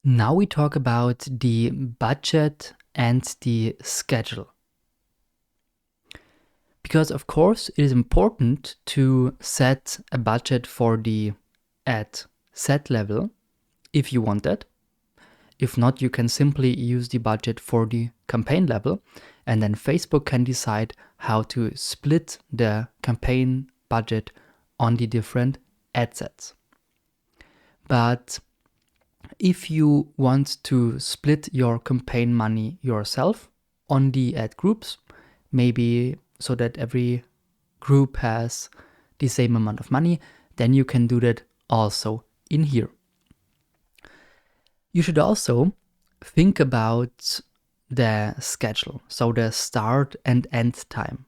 Now we talk about the budget and the schedule. Because of course it is important to set a budget for the ad set level if you want that. If not, you can simply use the budget for the campaign level, and then Facebook can decide how to split the campaign budget on the different ad sets. But if you want to split your campaign money yourself on the ad groups, maybe so that every group has the same amount of money, then you can do that also in here. You should also think about the schedule, so the start and end time.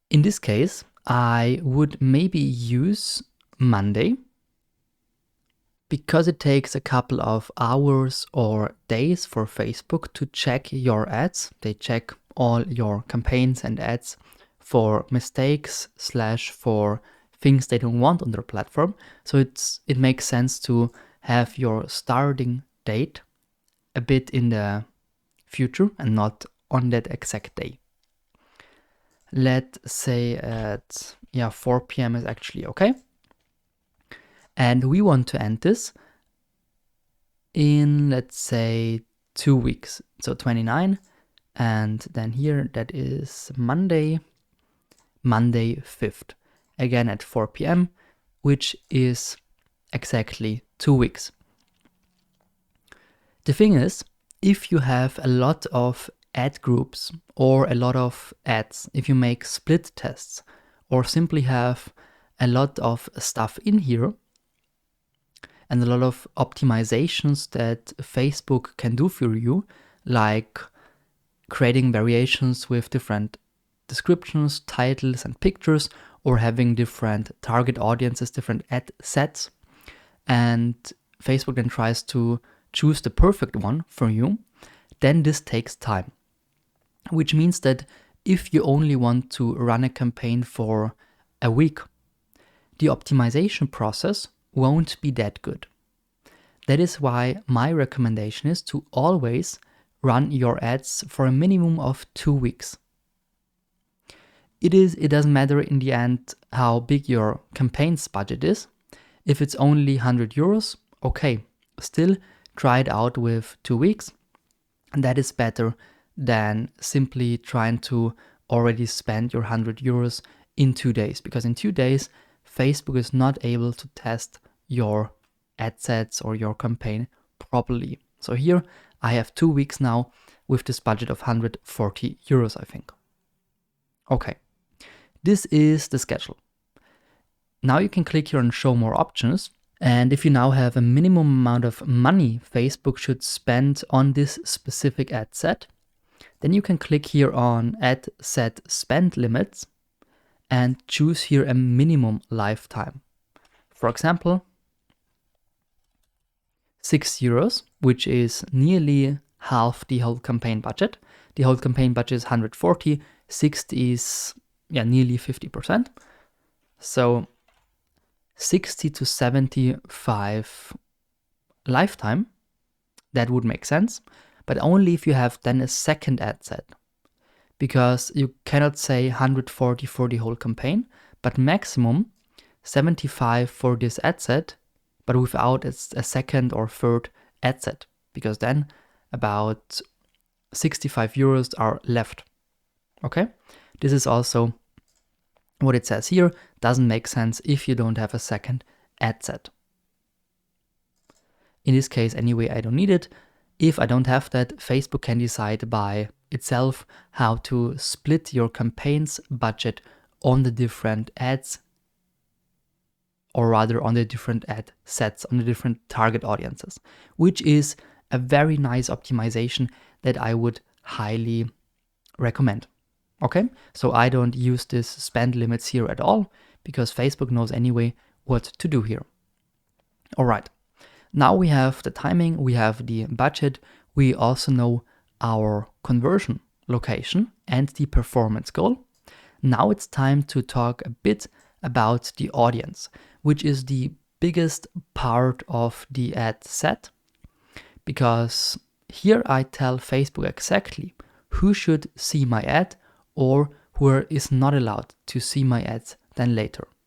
In this case, I would maybe use Monday, because it takes a couple of hours or days for Facebook to check your ads. They check all your campaigns and ads for mistakes / for things they don't want on their platform. So it makes sense to have your starting date a bit in the future and not on that exact day. Let's say at 4 p.m. is actually okay. And we want to end this in, let's say, 2 weeks. So 29, and then here that is Monday 5th. Again at 4 p.m., which is exactly 2 weeks. The thing is, if you have a lot of ad groups or a lot of ads, if you make split tests or simply have a lot of stuff in here and a lot of optimizations that Facebook can do for you, like creating variations with different descriptions, titles, and pictures, or having different target audiences, different ad sets, and Facebook then tries to choose the perfect one for you, then this takes time. Which means that if you only want to run a campaign for a week, the optimization process won't be that good. That is why my recommendation is to always run your ads for a minimum of 2 weeks. It doesn't matter in the end how big your campaign's budget is. If it's only 100 euros, okay, still try it out with 2 weeks. And that is better than simply trying to already spend your 100 euros in 2 days. Because in 2 days, Facebook is not able to test your ad sets or your campaign properly. So here I have 2 weeks now with this budget of 140 euros, I think. Okay, this is the schedule. Now you can click here on show more options. And if you now have a minimum amount of money Facebook should spend on this specific ad set, then you can click here on ad set spend limits and choose here a minimum lifetime. For example, 6 euros, which is nearly half the whole campaign budget. The whole campaign budget is 140, 60 is nearly 50%. So 60 to 75 lifetime, that would make sense, but only if you have then a second ad set, because you cannot say 140 for the whole campaign, but maximum 75 for this ad set, but without a second or third ad set, because then about 65 euros are left. Okay, this is also what it says here. Doesn't make sense if you don't have a second ad set. In this case, anyway, I don't need it. If I don't have that, Facebook can decide by itself how to split your campaign's budget on the different ads, or rather on the different ad sets, on the different target audiences, which is a very nice optimization that I would highly recommend. Okay, so I don't use this spend limits here at all, because Facebook knows anyway what to do here. All right, now we have the timing, we have the budget, we also know our conversion location and the performance goal. Now it's time to talk a bit about the audience, which is the biggest part of the ad set, because here I tell Facebook exactly who should see my ad or who is not allowed to see my ads then later.